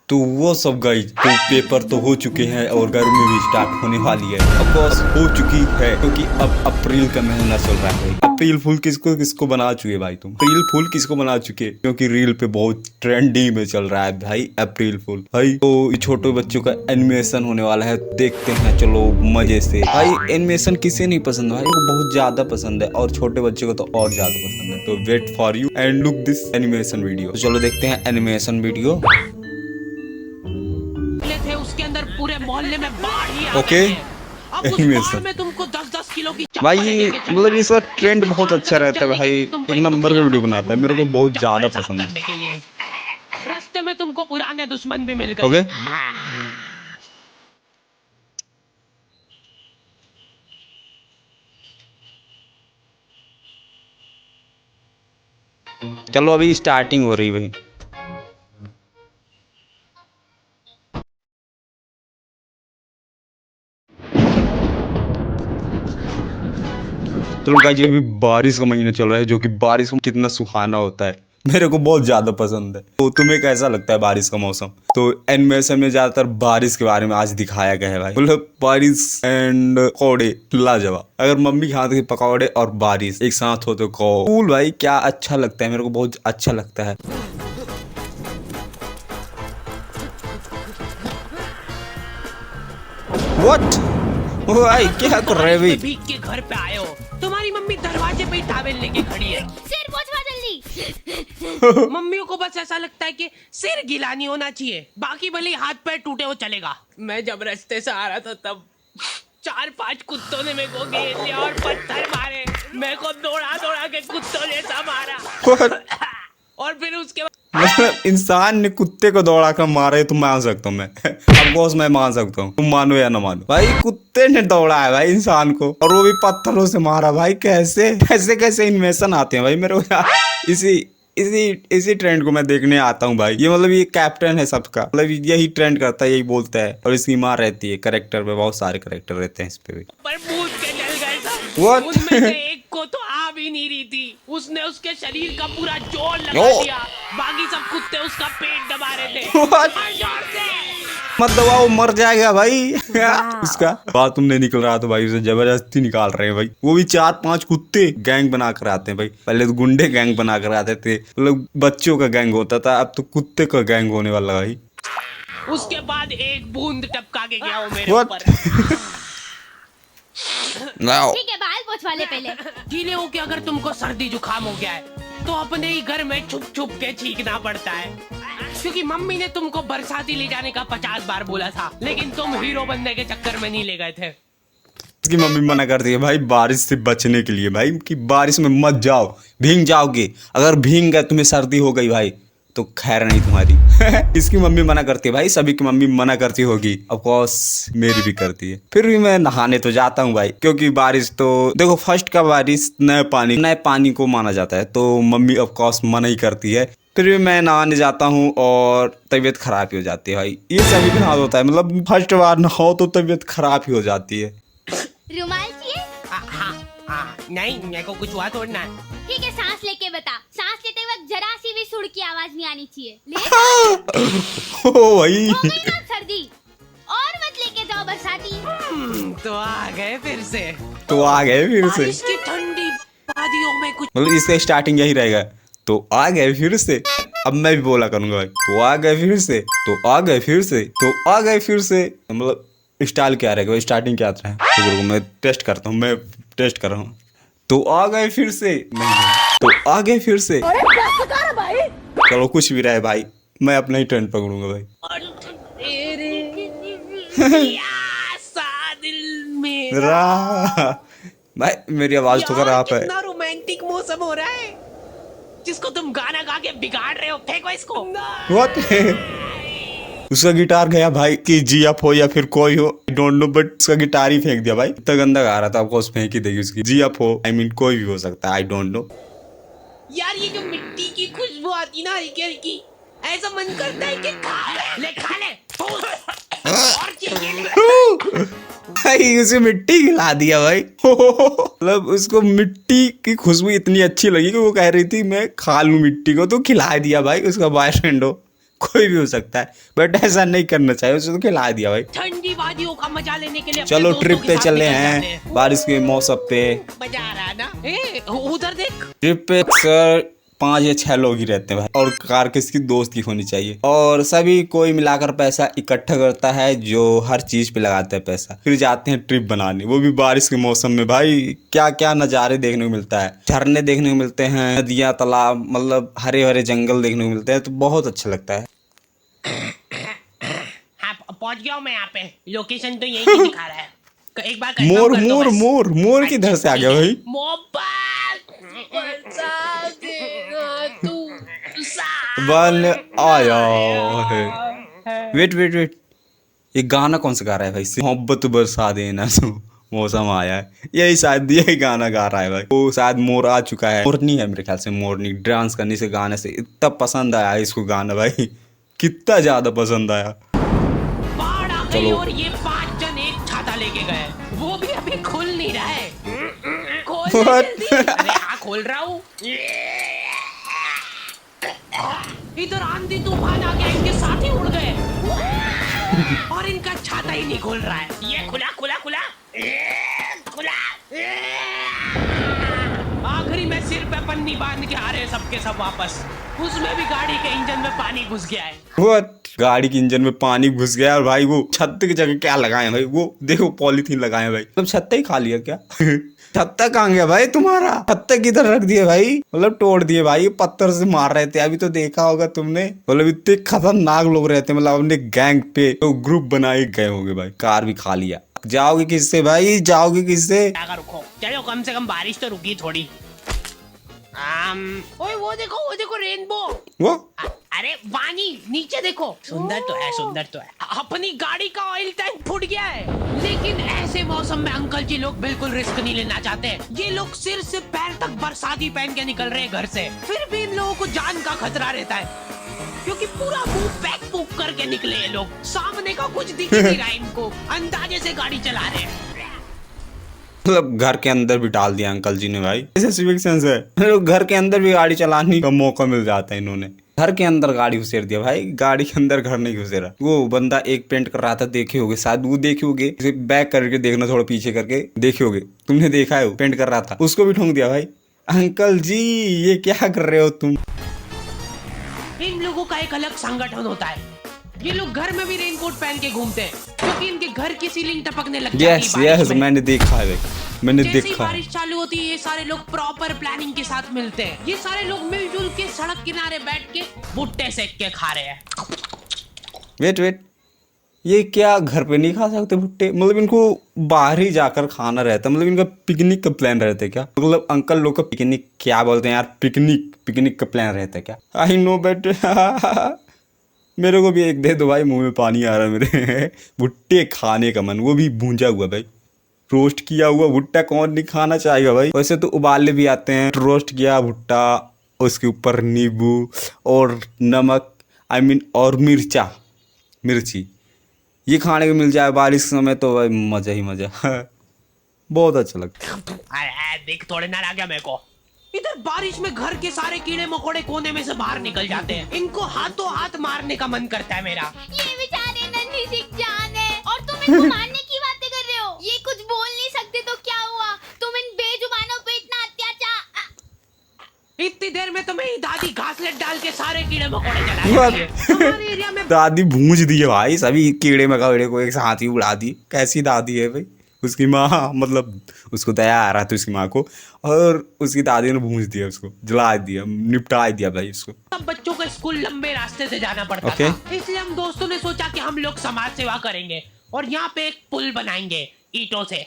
तो वो सब गाइस, तो पेपर तो हो चुके हैं और गर्मी भी स्टार्ट होने वाली है। ऑफ कोर्स हो चुकी है, क्योंकि अब अप्रैल का महीना चल रहा है। अप्रैल फूल किसको किसको बना चुके भाई तुम? अप्रैल फूल किसको बना चुके? क्योंकि रील पे बहुत ट्रेंडिंग में चल रहा है भाई अप्रैल फूल भाई। तो छोटे बच्चों का एनिमेशन होने वाला है, देखते हैं चलो मजे से। भाई एनिमेशन किसे नहीं पसंद भाई, वो बहुत ज्यादा पसंद है और छोटे बच्चों को तो और ज्यादा पसंद है। तो wait for you and look this animation video. तो चलो देखते हैं एनिमेशन वीडियो। थे उसके अंदर पूरे मोहल्ले में बाढ़ ही आ ओके गई है। अब उस बाढ़ में तुमको 10-10 किलो की भाई, चप्पलें लेके चलना मतलब है। इसका ट्रेंड बहुत अच्छा रहता है भाई। तुमको एक नंबर का वीडियो बनाता है, मेरे को बहुत ज्यादा चप्पल साफ पसंद है। करने के लिए। रास्ते में तुमको पुराने दुश्मन भी मिल गए। ओके चलो अभी स्टार्टिंग हो रही भाई। चलो गाइस, अभी बारिश का महीना चल रहा है, जो कि बारिश में कितना सुहाना होता है, मेरे को बहुत ज्यादा पसंद है। तो तुम्हें कैसा लगता है बारिश का मौसम? तो एनिमेशन में ज्यादातर बारिश के बारे में आज दिखाया गया है भाई। मतलब बारिश एंड पकौड़े लाजवाब। अगर मम्मी के हाथ के पकौड़े और बारिश एक साथ हो तो कूल भाई, क्या अच्छा लगता है, मेरे को बहुत अच्छा लगता है। What? भाई क्या कर रहे हैं भाई? भीग के घर पे आए हो, तुम्हारी मम्मी दरवाजे पे ही टावेल लेके खड़ी है। सिर पोंछवा जल्दी। मम्मियों को बस ऐसा लगता है कि सिर गीला नहीं होना चाहिए, बाकी भले ही हाथ पैर टूटे हो चलेगा। मैं जब रास्ते से आ रहा था तब 4-5 कुत्तों ने मेरे को घेर लिया और पत्थर मारे। मेरे को दौड़ा दौड़ा के कुत्तों ने ऐसा मारा। और फिर उसके बाद मतलब इंसान ने कुत्ते को दौड़ा कर मारा है तो मान सकता हूँ मैं। अब कोर्स मैं मान सकता हूँ, तुम मानो या ना मानो भाई, कुत्ते ने दौड़ा है भाई इंसान को, और वो भी पत्थरों से मारा भाई। कैसे कैसे कैसे इन्वेशन आते हैं भाई मेरे को। इसी इसी इसी ट्रेंड को मैं देखने आता हूँ भाई। ये मतलब ये कैप्टन है सबका, मतलब यही ट्रेंड करता है, यही बोलता है। और इसकी माँ रहती है करेक्टर में, बहुत सारे करेक्टर रहते हैं इस पे भी। पर भूत के जल गए सब। What? उनमें से एक को तो आ भी नहीं रही थी, उसने उसके शरीर का पूरा जोर लगा Oh. दिया। बाकी सब कुत्ते उसका पेट दबा रहे थे। What? और जोर से। मत दबाओ, मर जाएगा भाई। उसका बाथरूम नहीं निकल रहा तो भाई उसे जबरदस्ती निकाल रहे हैं भाई। वो भी 4-5 कुत्ते गैंग बना कर आते हैं भाई। पहले तो गुंडे गैंग बना कर आते थे, मतलब बच्चों का गैंग होता था, अब तो कुत्ते का गैंग होने वाला भाई। उसके बाद एक बूंद टपका के गया वो मेरे What? ऊपर। Now. ठीक है, बाल पोंछवा ले पहले। गीले हो के अगर तुमको सर्दी जुकाम हो गया है तो अपने ही घर में छुप छुप के छींकना पड़ता है, क्योंकि मम्मी ने तुमको बरसाती ले जाने का 50 बार बोला था, लेकिन तुम हीरो बनने के चक्कर में नहीं ले गए थे। उसकी मम्मी मना करती है भाई बारिश से बचने के लिए भाई, कि बारिश में मत जाओ, भीग जाओगे। अगर भीग गए तुम्हें सर्दी हो गई भाई तो खैर नहीं तुम्हारी। इसकी मम्मी मना करती है भाई, सभी की मम्मी मना करती होगी, ऑफ कोर्स मेरी भी करती है। फिर भी मैं नहाने तो जाता हूँ भाई, क्योंकि बारिश तो देखो फर्स्ट का बारिश नए पानी को माना जाता है, तो मम्मी ऑफ कोर्स मना ही करती है। फिर भी मैं नहाने जाता हूँ और तबीयत खराब ही हो जाती है भाई। ये सभी के साथ होता है, मतलब फर्स्ट बार नहाओ तो तबीयत खराब ही हो जाती है। रुमाल चाहिए? हाँ, नहीं मेरे को कुछ हुआ तोड़ना है। ठीक है, सांस लेके बता। सांस लेते वक्त जरा सी भी सुर की आवाज नहीं आनी चाहिए। ले। ओ भाई, हो गई ना सर्दी, और मत लेके जाओ बरसाती। तो आ गए फिर से। तो आ गए फिर से, बारिश की ठंडी वादियों में कुछ मतलब इसका स्टार्टिंग यही रहेगा। तो आ गए फिर से, अब मैं भी बोला करूंगा भाई, तो आ गए फिर से, तो आ गए फिर से, तो आ गए फिर से। मतलब स्टाइल क्या रहेगा, स्टार्टिंग क्या आता है? तो रुको मैं टेस्ट करता हूँ, मैं टेस्ट कर रहा हूँ। तो आ गए फिर से, नहीं, तो आ गए फिर से। चलो कुछ भी रहे भाई, मैं अपना ही ट्रेंड पकड़ूंगा भाई। सा दिल मेरा। भाई मेरी आवाज तो खराब है। कितना रोमांटिक मौसम हो रहा है, जिसको तुम गाना गा के बिगाड़ रहे हो। फेंको इसको। What? उसका गिटार गया भाई, कि जीएफ हो या फिर कोई हो, आई डोंट नो, बट उसका गिटार ही फेंक दिया भाई। इतना गंदा गा रहा था, आपको उस फेंक ही देगी उसकी। जीएफ हो, आई मीन कोई भी हो सकता है, आई डोंट नो। यार ये जो मिट्टी की खुशबू आती ना हल्की हल्की, ऐसा मन करता है कि खा ले और चाहिए। भाई उसे मिट्टी खिला दिया भाई। मतलब उसको मिट्टी की खुशबू इतनी अच्छी लगी कि वो कह रही थी मैं खा लूं मिट्टी को, तो खिला दिया भाई उसका बॉयफ्रेंड हो। कोई भी हो सकता है, बट ऐसा नहीं करना चाहिए। उसे तो खिला दिया भाई। ठंडी वादियों का मजा लेने के लिए अपने चलो दोस्तों ट्रिप के पे साथ चले निकल जाते हैं बारिश के मौसम पे। मजा आ रहा है ना? उधर देख। ट्रिप पे सर 5 या 6 लोग ही रहते हैं भाई, और कार किसकी दोस्त की होनी चाहिए, और सभी कोई मिलाकर पैसा इकट्ठा करता है जो हर चीज पे लगाता है पैसा, फिर जाते हैं ट्रिप बनाने, वो भी बारिश के मौसम में। भाई क्या क्या नज़ारे देखने को मिलता है, झरने देखने को मिलते हैं, नदियाँ तालाब, मतलब हरे हरे जंगल देखने को मिलते हैं, तो बहुत अच्छा लगता है। हाँ पहुंच गया हूँ मैं यहाँ पे। लोकेशन तो यही दिखा रहा है। एक बार confirm मोर कर दो मोर बस। मोर मोर किधर से आ गया भाई? बल आया है। वेट वेट वेट, ये गाना कौन सा गा रहा है भाई? मोहब्बत बरसा देना तो मौसम आया है, यही शायद यही गाना गा रहा है भाई। वो शायद मोर आ चुका है, मोरनी है मेरे ख्याल से, मोरनी डांस करने से गाने से इतना पसंद आया इसको गाना भाई, कितना ज्यादा पसंद आया। बाढ़ आ गई चलो। और ये 5 जन एक छाता लेके गए, वो भी अभी खुल नहीं रहा है। खोल दे What? जल्दी। अरे हाँ खोल रहा हूँ। इधर आंधी तूफान आ गया, इनके साथ ही उड़ गए और इनका छाता ही नहीं खोल रहा है। ये खुला खुला खुला खुला। आखिरी में सिर पे पन्नी बांध के आ रहे सबके सब वापस। उसमें भी गाड़ी के इंजन में पानी घुस गया है। What? गाड़ी के इंजन में पानी घुस गया, और भाई वो छत्ते की जगह क्या लगाए भाई? वो देखो पॉलीथीन लगाए भाई, मतलब छत्ता ही खा लिया क्या? छत्ता कहाँ गया भाई तुम्हारा? छत्ता किधर रख दिए भाई? मतलब तोड़ दिए भाई, पत्थर से मार रहे थे, अभी तो देखा होगा तुमने। मतलब इतने खतरनाक लोग रहते हैं, मतलब अपने गैंग पे तो ग्रुप बनाए गए होंगे भाई। कार भी खा लिया। जाओगे किससे भाई, जाओगे किससे? रुको चलो, कम से कम बारिश तो रुकी थोड़ी। ओए वो देखो रेनबो। वो अरे वानी नीचे देखो, सुंदर तो है सुंदर तो है। अपनी गाड़ी का ऑयल टैंक फूट गया है, लेकिन ऐसे मौसम में अंकल जी लोग बिल्कुल रिस्क नहीं लेना चाहते। ये लोग सिर से पैर तक बरसाती पहन के निकल रहे हैं घर से, फिर भी इन लोगों को जान का खतरा रहता है, क्योंकि पूरा मुंह पैक पुक करके निकले ये लोग। सामने का कुछ दिख ही नहीं रहा इनको, अंदाजे से गाड़ी चला रहे हैं। मतलब घर के अंदर भी डाल दिया अंकल जी ने भाई, ऐसे सिविक सेंस है। घर के अंदर भी गाड़ी चलाने का मौका मिल जाता है, इन्होंने घर के अंदर गाड़ी घुसेर दिया भाई। गाड़ी के अंदर घर नहीं घुसेरा। वो बंदा एक पेंट कर रहा था, देखे होगे शायद, वो देखे होगे, बैक करके देखना, थोड़ा पीछे करके देखे होगे, तुमने देखा है वो पेंट कर रहा था, उसको भी ठोंक दिया भाई। अंकल जी ये क्या कर रहे हो तुम? इन लोगों का एक अलग संगठन होता है। ये लोग घर में भी रेनकोट पहन के घूमते हैं, क्योंकि इनके घर की सीलिंग टपकने लग जाती है यस बारिश यस, में। मैंने देखा है भाई, मैंने जैसे ही देखा है। बारिश चालू होती है, ये सारे लोग प्रॉपर प्लानिंग के साथ मिलते हैं। ये सारे लोग मिलजुल के सड़क किनारे बैठ के भुट्टे सेक के खा रहे हैं। वेट वेट, ये क्या घर पे नहीं खा सकते भुट्टे? मतलब इनको बाहर ही जाकर खाना रहता है, मतलब इनका पिकनिक का प्लान रहता है क्या? मतलब अंकल लोग का पिकनिक क्या बोलते हैं यार, पिकनिक का प्लान रहता है क्या? आई नो बेटे। मेरे को भी एक दे दो भाई, मुंह में पानी आ रहा है मेरे। भुट्टे खाने का मन, वो भी भूंजा हुआ भाई, रोस्ट किया हुआ भुट्टा कौन नहीं खाना चाहेगा भाई? वैसे तो उबाले भी आते हैं, रोस्ट किया भुट्टा, उसके ऊपर नींबू और नमक, और मिर्ची, ये खाने को मिल जाए बारिश के समय तो भाई मजा ही मजा। बहुत अच्छा लगता है। अरे देख थोड़े ना आ गया मेरे को। इधर बारिश में घर के सारे कीड़े मकोड़े कोने में से बाहर निकल जाते हैं, इनको हाथों हाथ मारने का मन करता है मेरा। ये बेचारे नन्ही सी जान है और तुम इनको मारने की बातें कर रहे हो। ये कुछ बोल नहीं सकते तो क्या हुआ? तुम इन बेजुबानों पे इतना अत्याचार। इतनी देर में तो मेरी दादी घासलेट डाल के सारे कीड़े मकोड़े जला देती है। हमारे एरिया में दादी भूंज दी है भाई, सभी कीड़े मकोड़े को एक साथ ही उड़ा दी। कैसी दादी है भाई उसकी माँ, मतलब उसको दया आ रहा था उसकी माँ को, और उसकी दादी ने भूंज दिया, उसको जला दिया, निपटा दिया भाई उसको। सब बच्चों को स्कूल लंबे रास्ते से जाना पड़ता Okay. था, इसलिए हम दोस्तों ने सोचा कि हम लोग समाज सेवा करेंगे और यहाँ पे एक पुल बनाएंगे ईंटों से।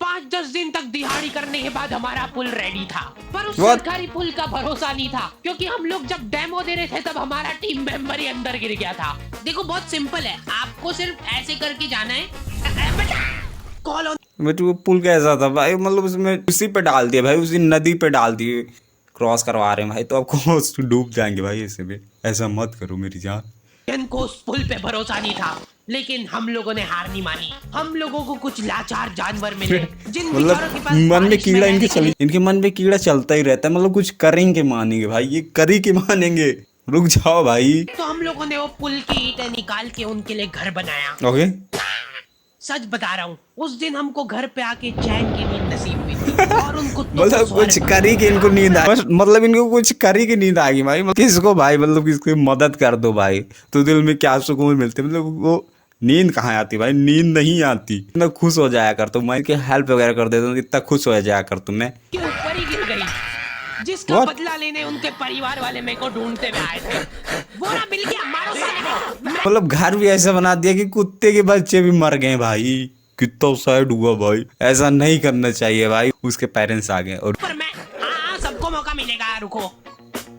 5-10 दिन तक दिहाड़ी करने के बाद हमारा पुल रेडी था, पर उस What? सरकारी पुल का भरोसा नहीं था, क्योंकि हम लोग जब डेमो दे रहे थे तब हमारा टीम मेंबर ही अंदर गिर गया था। देखो बहुत सिंपल है, आपको सिर्फ ऐसे करके जाना है। Call on. बट वो पुल कैसा था भाई? मतलब उसमें उसी पे डाल दिया भाई, उसी नदी पे डाल दिए, क्रॉस करवा रहे हैं भाई, तो आपको डूब जाएंगे भाई। ऐसे भी ऐसा मत करो मेरी जान। इनको उस पुल पे भरोसा नहीं था, लेकिन हम लोगों ने हार नहीं मानी। हम लोगों को कुछ लाचार जानवर मिले, जिन बेचारों के मतलब पास मन में बारिश कीड़ा रहने के लिए- इनके मन में कीड़ा चलता ही रहता है, मतलब कुछ करेंगे मानेंगे भाई, ये करी के मानेंगे। रुक जाओ भाई। तो हम लोगों ने वो पुल की ईंटें निकाल के उनके लिए घर बनाया। ओके। सच बता रहा हूँ, उस दिन हमको घर पे आके चैन की नींद नसीब हुई थी और उन कुत्तों को मतलब कुछ स्वर्ग करी कि इनको नींद आ मतलब इनको कुछ करी की नींद आ गई भाई। किसको भाई, मतलब किसकी मदद कर दो भाई तो दिल में क्या सुकून मिलते। मतलब वो नींद कहाँ आती भाई, नींद नहीं आती। इतना खुश हो जाया कर तुम, मैं हेल्प वगैरह कर देता हूँ, इतना खुश हो जाया कर तुम। मैं के ऊपर ही गिर गई, जिसका What? बदला लेने उनके परिवार वाले मेरे को ढूंढते हुए आए थे। वो ना मिल गया, मारो साले। मतलब घर भी ऐसा बना दिया कि कुत्ते के बच्चे भी मर गए भाई। कितना सैड हुआ भाई, ऐसा नहीं करना चाहिए भाई। उसके पेरेंट्स आ गए और पर मैं, हाँ सबको मौका मिलेगा, रुको।